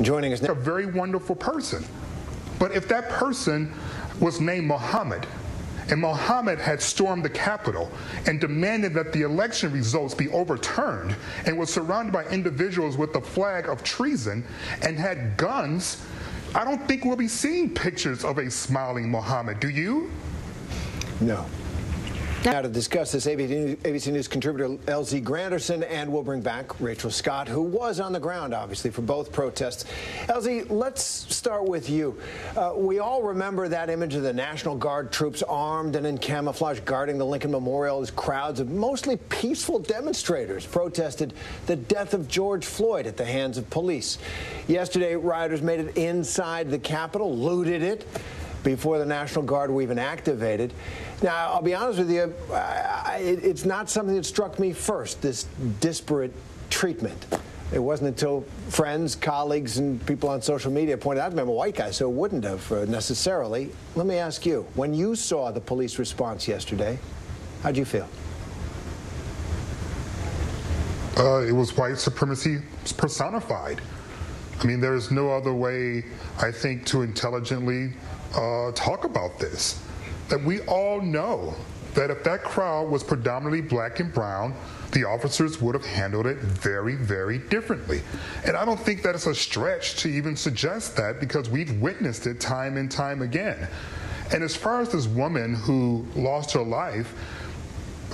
Joining us now, a very wonderful person. But if that person was named Mohammad, and Mohammad had stormed the Capitol and demanded that the election results be overturned, and was surrounded by individuals with the flag of treason and had guns, I don't think we'll be seeing pictures of a smiling Mohammad. Do you? No. Now to discuss this, ABC News contributor LZ Granderson, and we'll bring back Rachel Scott, who was on the ground, obviously, for both protests. LZ, let's start with you. We all remember that image of the National Guard troops armed and in camouflage guarding the Lincoln Memorial as crowds of mostly peaceful demonstrators protested the death of George Floyd at the hands of police. Yesterday, rioters made it inside the Capitol, looted it before the National Guard were even activated. Now, I'll be honest with you, it's not something that struck me first, this disparate treatment. It wasn't until friends, colleagues, and people on social media pointed out to me, I'm a white guy, so it wouldn't have necessarily. Let me ask you, when you saw the police response yesterday, how'd you feel? It was white supremacy personified. I mean, there's no other way, I think, to intelligently talk about this. That we all know that if that crowd was predominantly black and brown, the officers would have handled it very, very differently. And I don't think that it's a stretch to even suggest that, because we've witnessed it time and time again. And as far as this woman who lost her life,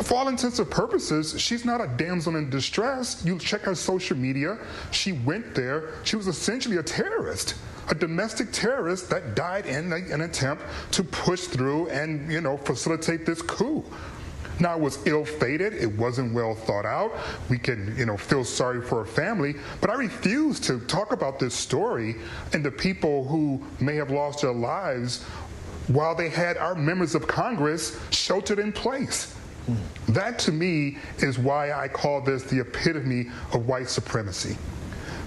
for all intents and purposes, she's not a damsel in distress. You check her social media, she went there, she was essentially a terrorist. A domestic terrorist that died in an attempt to push through and, facilitate this coup. Now, it was ill-fated. It wasn't well thought out. We can, feel sorry for her family. But I refuse to talk about this story and the people who may have lost their lives while they had our members of Congress sheltered in place. That, to me, is why I call this the epitome of white supremacy.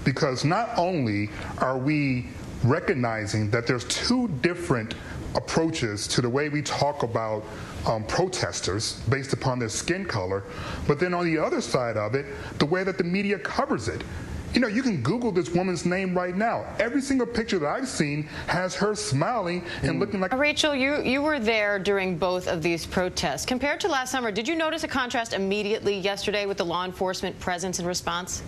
Because not only are we recognizing that there's two different approaches to the way we talk about protesters based upon their skin color, but then on the other side of it, the way that the media covers it. You can Google this woman's name right now. Every single picture that I've seen has her smiling and looking like... Rachel, you were there during both of these protests. Compared to last summer, did you notice a contrast immediately yesterday with the law enforcement presence and response?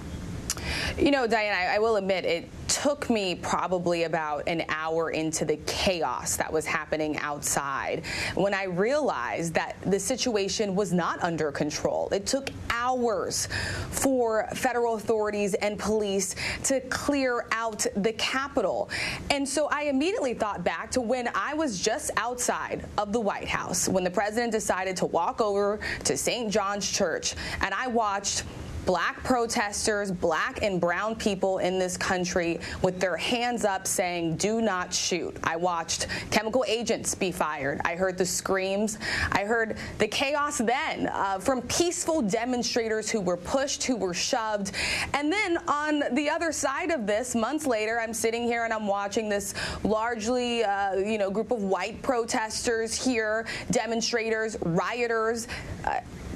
Diane, I will admit it took me probably about an hour into the chaos that was happening outside when I realized that the situation was not under control. It took hours for federal authorities and police to clear out the Capitol. And so I immediately thought back to when I was just outside of the White House, when the president decided to walk over to St. John's Church, and I watched black protesters, black and brown people in this country with their hands up saying, do not shoot. I watched chemical agents be fired. I heard the screams. I heard the chaos then from peaceful demonstrators who were pushed, who were shoved. And then on the other side of this, months later, I'm sitting here and I'm watching this largely, group of white protesters here, demonstrators, rioters,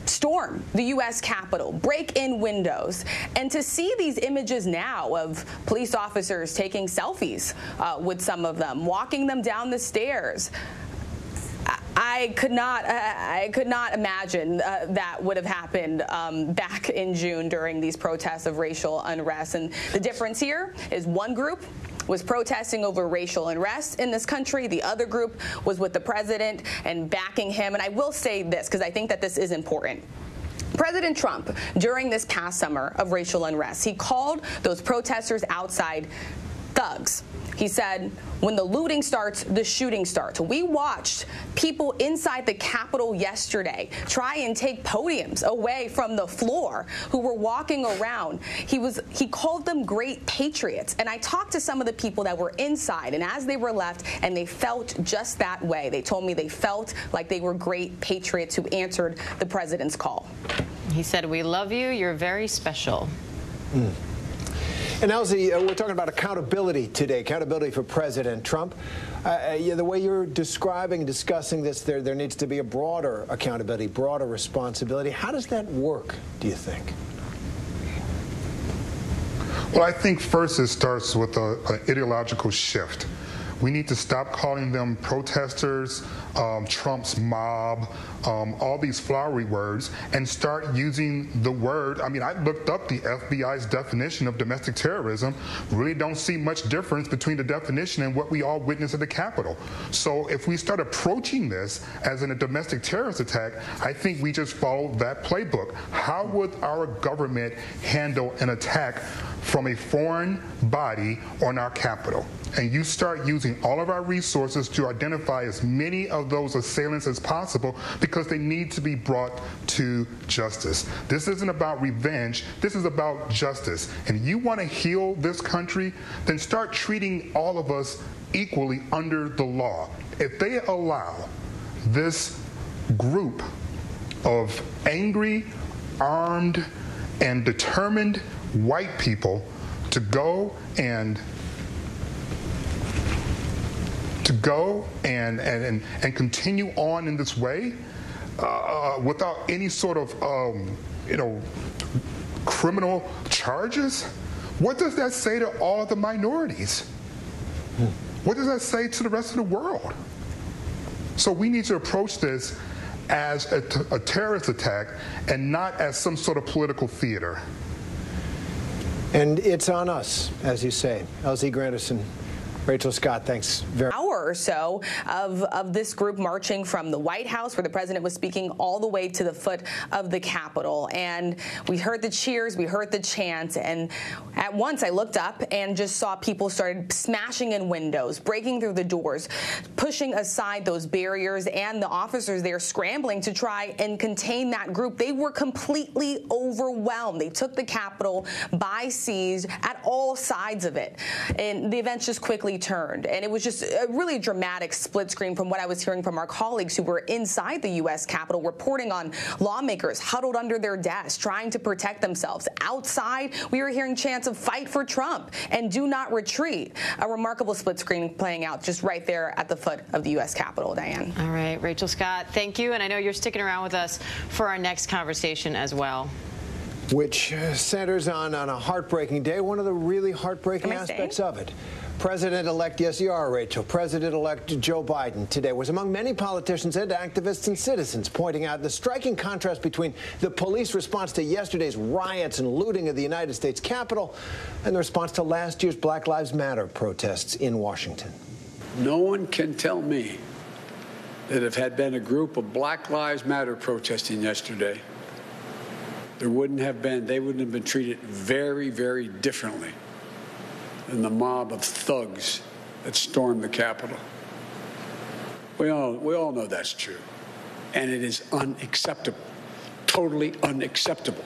storm the U.S. Capitol, break in windows. And to see these images now of police officers taking selfies with some of them, walking them down the stairs, I could not imagine that would have happened back in June during these protests of racial unrest. And the difference here is one group was protesting over racial unrest in this country. The other group was with the president and backing him. And I will say this, because I think that this is important. President Trump, during this past summer of racial unrest, he called those protesters outside thugs. He said, when the looting starts, the shooting starts. We watched people inside the Capitol yesterday try and take podiums away from the floor who were walking around. He called them great patriots. And I talked to some of the people that were inside, and as they were left, and they felt just that way. They told me they felt like they were great patriots who answered the president's call. He said, we love you. You're very special. And Elsie, we're talking about accountability today, accountability for President Trump. The way you're describing, discussing this, there needs to be a broader accountability, broader responsibility. How does that work, do you think? Well, I think first it starts with an ideological shift. We need to stop calling them protesters, Trump's mob, all these flowery words, and start using the word. I mean, I looked up the FBI's definition of domestic terrorism. Really don't see much difference between the definition and what we all witnessed at the Capitol. So if we start approaching this as in a domestic terrorist attack, I think we just follow that playbook. How would our government handle an attack from a foreign body on our Capitol? And you start using all of our resources to identify as many of those assailants as possible because they need to be brought to justice. This isn't about revenge. This is about justice. And you want to heal this country, then start treating all of us equally under the law. If they allow this group of angry, armed, and determined white people to go and continue on in this way without any sort of criminal charges, what does that say to all the minorities? What does that say to the rest of the world? So we need to approach this as a terrorist attack and not as some sort of political theater. And it's on us, as you say. LZ Granderson, Rachel Scott, thanks very much. Hour or so of this group marching from the White House, where the president was speaking, all the way to the foot of the Capitol. And we heard the cheers, we heard the chants, and at once I looked up and just saw people started smashing in windows, breaking through the doors, pushing aside those barriers, and the officers there scrambling to try and contain that group. They were completely overwhelmed. They took the Capitol by siege at all sides of it. And the events just quickly turned. And it was just a really dramatic split screen from what I was hearing from our colleagues who were inside the U.S. Capitol, reporting on lawmakers huddled under their desks, trying to protect themselves. Outside, we were hearing chants of "Fight for Trump" and "Do not retreat." A remarkable split screen playing out just right there at the foot of the U.S. Capitol, Diane. All right, Rachel Scott, thank you. And I know you're sticking around with us for our next conversation as well. Which centers on a heartbreaking day, one of the really heartbreaking aspects of it. President-elect, yes, you are, Rachel. President-elect Joe Biden today was among many politicians and activists and citizens pointing out the striking contrast between the police response to yesterday's riots and looting of the United States Capitol and the response to last year's Black Lives Matter protests in Washington. No one can tell me that if had been a group of Black Lives Matter protesting yesterday, they wouldn't have been treated very, very differently than the mob of thugs that stormed the Capitol. We all know that's true. And it is unacceptable, totally unacceptable.